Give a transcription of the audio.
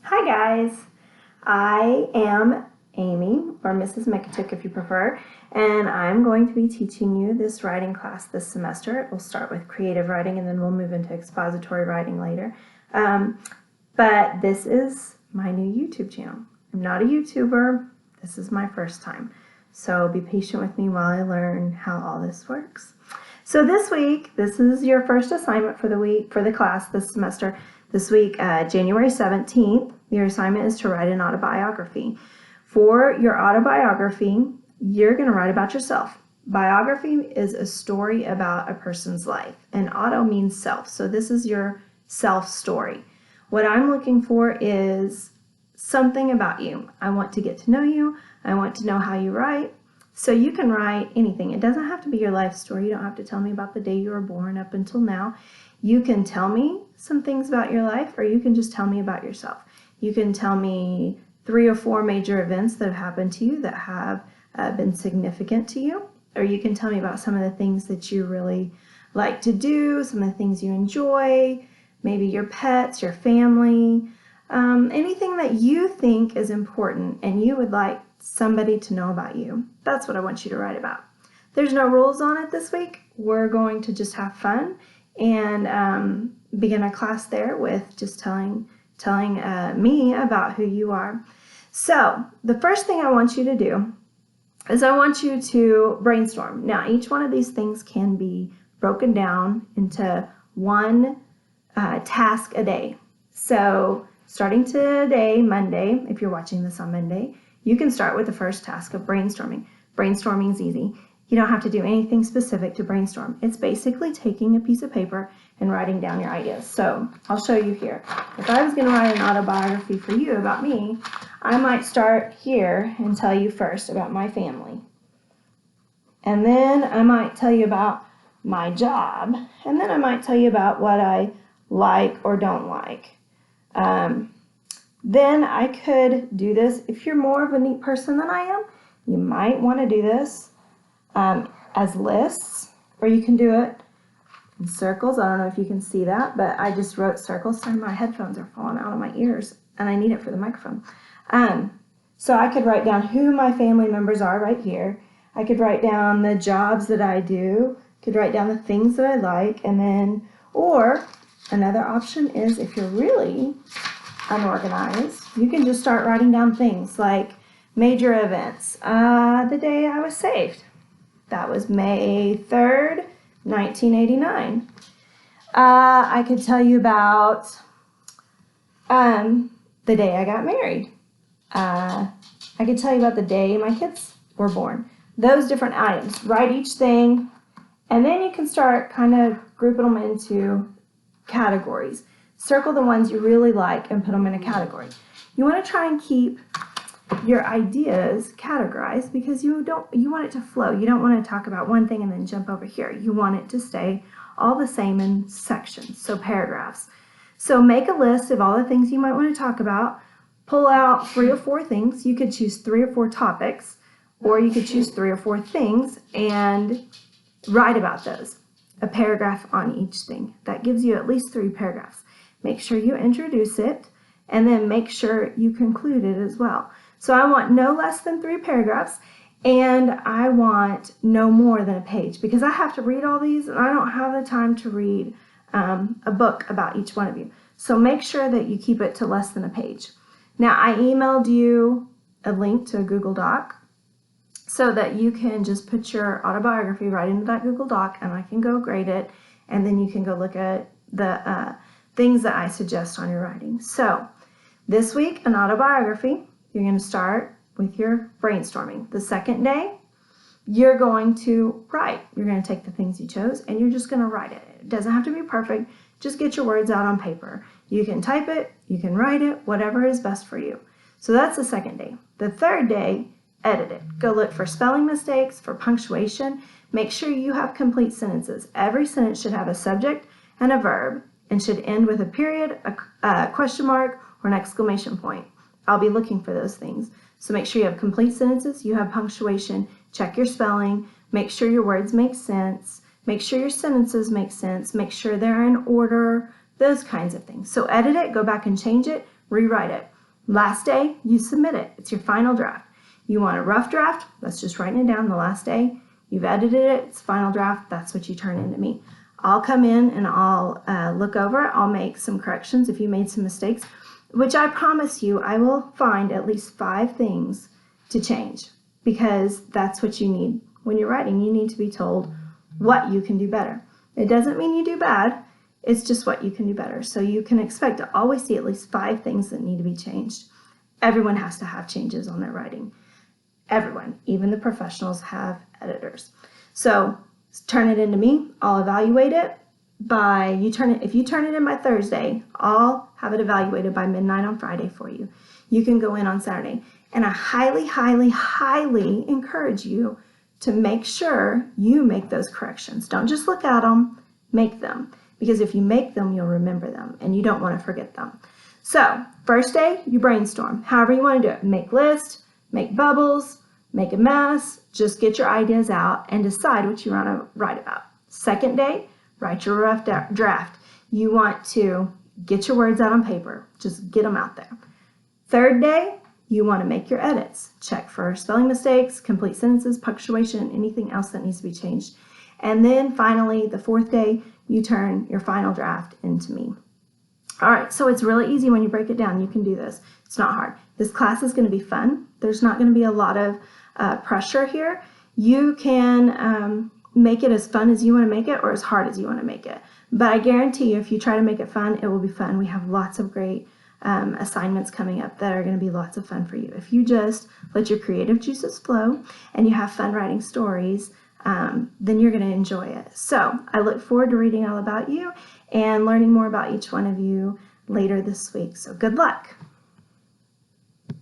Hi guys, I am Amy, or Mrs. Mikatuk if you prefer, and I'm going to be teaching you this writing class this semester. We'll start with creative writing and then we'll move into expository writing later. But this is my new YouTube channel. I'm not a YouTuber, this is my first time. So be patient with me while I learn how all this works. So this week, this is your first assignment for the week, for the class this semester. This week, January 17th, your assignment is to write an autobiography. For your autobiography, you're going to write about yourself. Biography is a story about a person's life, and auto means self. So this is your self story. What I'm looking for is something about you. I want to get to know you. I want to know how you write. So you can write anything. It doesn't have to be your life story. You don't have to tell me about the day you were born up until now. You can tell me some things about your life, or you can just tell me about yourself. You can tell me 3 or 4 major events that have happened to you that have been significant to you, or you can tell me about some of the things that you really like to do, some of the things you enjoy, maybe your pets, your family, anything that you think is important and you would like somebody to know about you. That's what I want you to write about. There's no rules on it this week. We're going to just have fun and begin our class there with just telling me about who you are. So the first thing I want you to do is I want you to brainstorm. Now, each one of these things can be broken down into one task a day. So starting today, Monday, if you're watching this on Monday, you can start with the first task of brainstorming. Brainstorming is easy. You don't have to do anything specific to brainstorm. It's basically taking a piece of paper and writing down your ideas. So I'll show you here. If I was going to write an autobiography for you about me, I might start here and tell you first about my family. And then I might tell you about my job. And then I might tell you about what I like or don't like. Then I could do this. If you're more of a neat person than I am, you might want to do this as lists, or you can do it in circles. I don't know if you can see that, but I just wrote circles. Sorry, my headphones are falling out of my ears, and I need it for the microphone. So I could write down who my family members are right here. I could write down the jobs that I do, could write down the things that I like, and then, or another option is if you're really unorganized, you can just start writing down things like major events. The day I was saved. That was May 3rd, 1989. I could tell you about the day I got married. I could tell you about the day my kids were born. Those different items. Write each thing, and then you can start kind of grouping them into categories. Circle the ones you really like and put them in a category. You want to try and keep your ideas categorized because you want it to flow. You don't want to talk about one thing and then jump over here. You want it to stay all the same in sections, so paragraphs. So make a list of all the things you might want to talk about. Pull out 3 or 4 things. You could choose 3 or 4 topics, or you could choose 3 or 4 things and write about those. A paragraph on each thing. That gives you at least 3 paragraphs. Make sure you introduce it, and then make sure you conclude it as well. So I want no less than 3 paragraphs, and I want no more than a page because I have to read all these, and I don't have the time to read a book about each one of you. So make sure that you keep it to less than a page. Now, I emailed you a link to a Google Doc so that you can just put your autobiography right into that Google Doc, and I can go grade it, and then you can go look at the things that I suggest on your writing. So this week, an autobiography, you're going to start with your brainstorming. The second day, you're going to write. You're going to take the things you chose, and you're just going to write it. It doesn't have to be perfect. Just get your words out on paper. You can type it, you can write it, whatever is best for you. So that's the second day. The third day, edit it. Go look for spelling mistakes, for punctuation. Make sure you have complete sentences. Every sentence should have a subject and a verb and should end with a period, a question mark, or an exclamation point. I'll be looking for those things. So make sure you have complete sentences, you have punctuation, check your spelling, make sure your words make sense, make sure your sentences make sense, make sure they're in order, those kinds of things. So edit it, go back and change it, rewrite it. Last day, you submit it. It's your final draft. You want a rough draft? That's just writing it down the last day. You've edited it. It's final draft. That's what you turn into me. I'll come in and I'll look over it. I'll make some corrections if you made some mistakes, which I promise you I will find at least 5 things to change, because that's what you need when you're writing. You need to be told what you can do better. It doesn't mean you do bad. It's just what you can do better. So you can expect to always see at least 5 things that need to be changed. Everyone has to have changes on their writing. Everyone, even the professionals, have editors. So turn it into me. I'll evaluate it if you turn it in by Thursday, I'll have it evaluated by midnight on Friday for you. You can go in on Saturday. And I highly, highly, highly encourage you to make sure you make those corrections. Don't just look at them, make them. Because if you make them, you'll remember them, and you don't want to forget them. So, first day, you brainstorm. However you want to do it. Make lists, make bubbles, make a mess. Just get your ideas out and decide what you want to write about. Second day, write your rough draft. You want to get your words out on paper. Just get them out there. Third day, you want to make your edits. Check for spelling mistakes, complete sentences, punctuation, anything else that needs to be changed. And then finally, the fourth day, you turn your final draft into me. All right, so it's really easy when you break it down. You can do this. It's not hard. This class is going to be fun. There's not going to be a lot of pressure here. You can make it as fun as you want to make it, or as hard as you want to make it. But I guarantee you, if you try to make it fun, it will be fun. We have lots of great assignments coming up that are going to be lots of fun for you. If you just let your creative juices flow and you have fun writing stories, then you're going to enjoy it. So I look forward to reading all about you and learning more about each one of you later this week. So good luck.